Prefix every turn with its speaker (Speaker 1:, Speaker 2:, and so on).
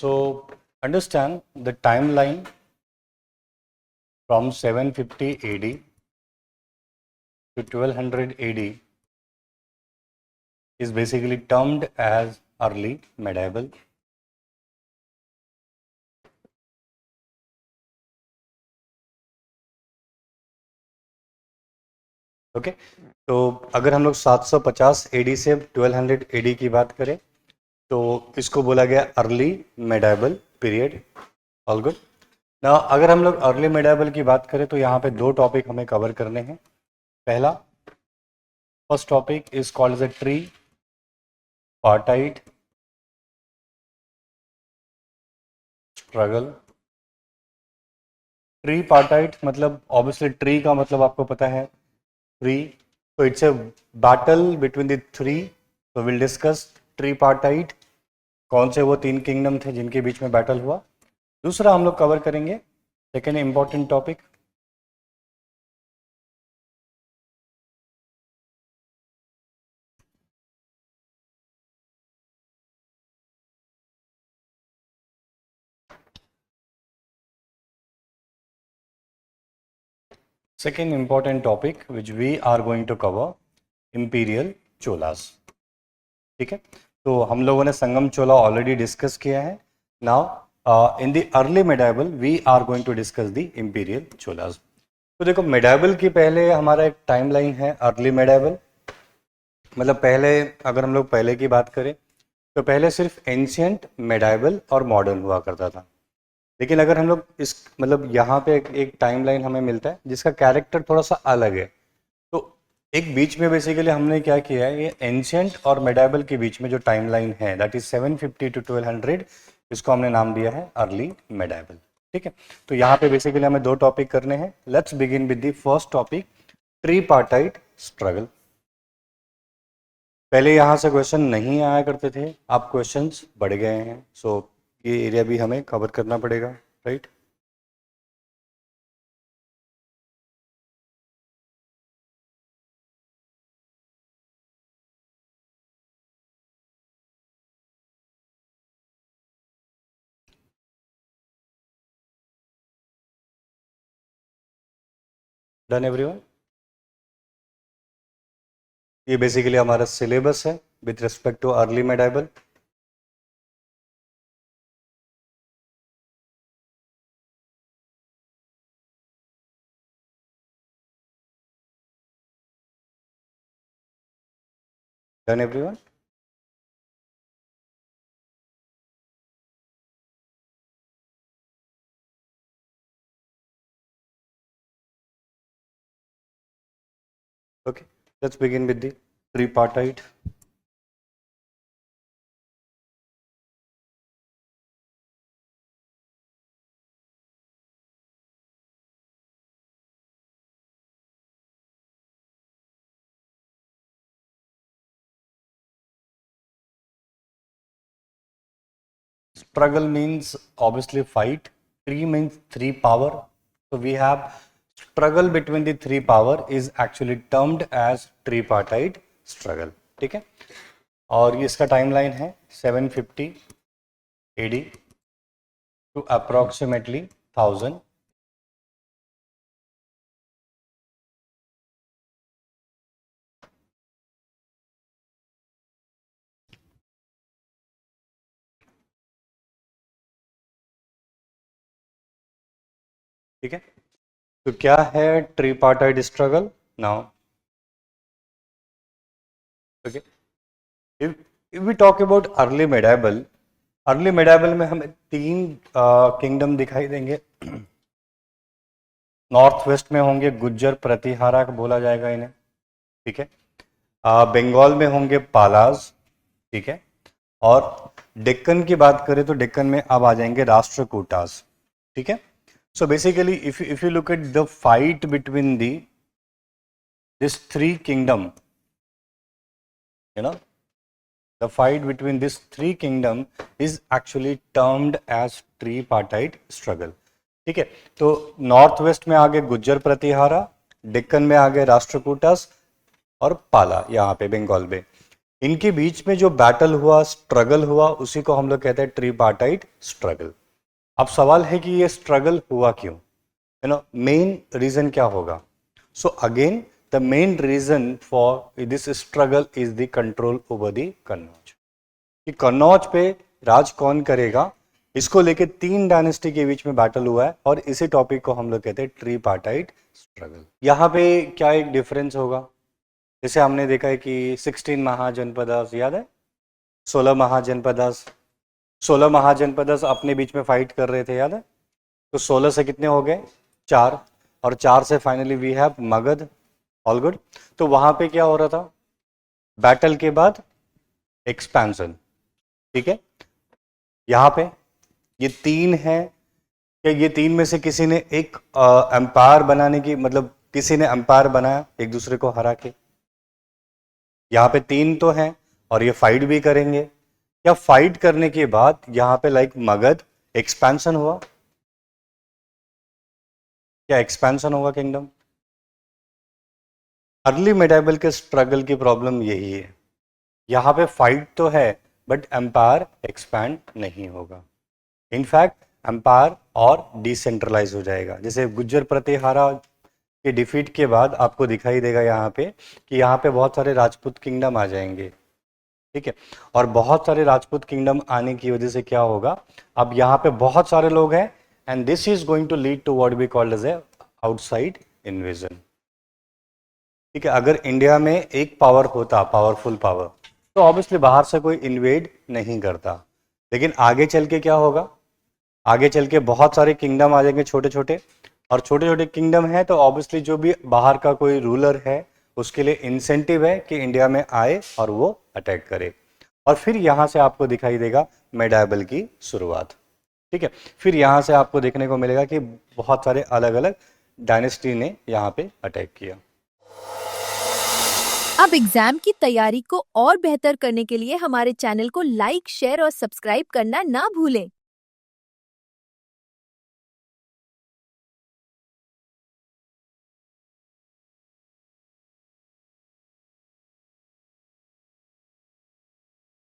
Speaker 1: So understand the timeline from 750 AD to 1200 AD is basically termed as early medieval. Okay तो अगर हम लोग 750 AD से 1200 AD की बात करें तो इसको बोला गया अर्ली मेडाइबल पीरियड. All good. ना अगर हम लोग अर्ली मेडाइबल की बात करें तो यहाँ पे दो टॉपिक हमें कवर करने हैं. पहला first topic is called as a tripartite struggle. Tripartite मतलब ऑब्वियसली ट्री का मतलब आपको पता है tri. So it's a battle between the three. So we'll discuss tripartite. कौन से वो तीन किंगडम थे जिनके बीच में बैटल हुआ. दूसरा हम लोग कवर करेंगे second important topic second important topic which we are going to cover imperial cholas. ठीक है तो हम लोगों ने संगम चोला ऑलरेडी डिस्कस किया है. Now in the early medieval we are going to discuss the imperial Cholas. तो देखो मेडाइबल की पहले हमारा एक टाइमलाइन है अर्ली मेडाइबल. मतलब पहले अगर हम लोग पहले की बात करें तो पहले सिर्फ एंशियंट मेडाइबल और मॉडर्न हुआ करता था. लेकिन अगर हम लोग इस मतलब यहाँ पे एक टाइमलाइन हमें मिलता है जिसका कैरेक्टर थोड़ा सा अलग है. तो एक बीच में बेसिकली हमने क्या किया है ये एंशियंट और मेडाइबल के बीच में जो टाइमलाइन है दैट इज 750 टू 1200 इसको हमने नाम दिया है अर्ली मेडाइबल. ठीक है तो यहाँ पे बेसिकली हमें दो टॉपिक करने हैं. Let's begin with the first topic tripartite struggle. पहले यहाँ से क्वेश्चन नहीं आया करते थे अब क्वेश्चंस बढ़ गए हैं. सो ये एरिया भी हमें कवर करना पड़ेगा. Right done everyone. ये बेसिकली हमारा सिलेबस है with respect to early medieval. Done everyone. Okay, let's begin with the tripartite. Struggle means obviously fight. Tree means three power. So we have struggle between the three power is actually termed as tripartite struggle. ठीक है और ये इसका timeline है 750 AD to approximately 1000. ठीक है तो क्या है tripartite struggle now. Okay if we talk about early medieval. Early medieval में हमें तीन किंगडम दिखाई देंगे. नॉर्थ वेस्ट में होंगे गुज्जर प्रतिहारा बोला जाएगा इन्हें. ठीक है बंगाल में होंगे पालाज. ठीक है और डेक्कन की बात करें तो डेक्कन में अब आ जाएंगे राष्ट्रकूटास. ठीक है so basically if you look at the fight between this three kingdom the fight between these three kingdom is actually termed as tripartite struggle. ठीक है तो नॉर्थ वेस्ट में आगे गुज्जर प्रतिहारा, डेक्कन में आगे राष्ट्रकूटास और पाला यहाँ पे बंगाल में. इनके बीच में जो बैटल हुआ, स्ट्रगल हुआ, उसी को हम लोग कहते हैं ट्रीपार्टाइट स्ट्रगल। अब सवाल है कि ये स्ट्रगल हुआ क्यों, मेन रीजन क्या होगा? So again the main reason for this struggle is the control over the Kannauj. कि कन्नौज पे राज कौन करेगा, इसको लेके 3 डायनेस्टी के बीच में बैटल हुआ है, और इसी टॉपिक को हम लोग कहते हैं ट्रीपार्टाइट स्ट्रगल। यहाँ पे क्या एक डिफरेंस होगा? जैसे हमने देखा है कि 16 महाजनपदास याद है, 16 महाजनपदास, 16 महाजनपदास अपने बीच में फाइट कर रहे थे, याद है? तो 16 से कितने हो गए? 4, और 4 से finally we have Magadh. All good. तो वहां पे क्या हो रहा था? बैटल के बाद एक्सपेंशन, ठीक है। यहाँ पे ये 3 है, क्या ये 3 में से किसी ने एक एम्पायर बनाने की, मतलब किसी ने एम्पायर बनाया एक दूसरे को हरा के? यहाँ पे 3 तो हैं और ये फाइट भी करेंगे। या फाइट करने के बाद यहाँ पे लाइक मगध एक्सपेंशन हुआ? क्या एक्सपेंशन होगा किंगडम? अर्ली मेडाइवल के स्ट्रगल की प्रॉब्लम यही है, यहाँ पे फाइट तो है बट एम्पायर एक्सपैंड नहीं होगा। इनफैक्ट एम्पायर और डिसेंट्रलाइज हो जाएगा। जैसे गुज्जर प्रतिहारा के डिफीट के बाद आपको दिखाई देगा यहाँ पे कि यहाँ पे बहुत सारे राजपूत किंगडम आ जाएंगे, ठीक है। और बहुत सारे राजपूत किंगडम आने की वजह से क्या होगा, अब यहाँ पे बहुत सारे लोग हैं, and this is going to lead to what we called as a outside invasion, ठीक है। अगर इंडिया में एक पावर होता, पावरफुल पावर, तो ऑब्वियसली बाहर से कोई इन्वेड नहीं करता। लेकिन आगे चल के क्या होगा? आगे चल के बहुत सारे किंगडम आ जाएंगे छोटे छोटे, और छोटे छोटे किंगडम है तो ऑब्वियसली जो भी बाहर का कोई रूलर है उसके लिए इंसेंटिव है कि इंडिया में आए और वो अटैक करे। और फिर यहाँ से आपको दिखाई देगा मेडाइवल की शुरुआत, ठीक है। फिर यहाँ से आपको देखने को मिलेगा कि बहुत सारे अलग अलग डायनेस्टी ने यहाँ पे अटैक किया।
Speaker 2: अब एग्जाम की तैयारी को और बेहतर करने के लिए हमारे चैनल को लाइक, शेयर और सब्सक्राइब करना ना भूलें।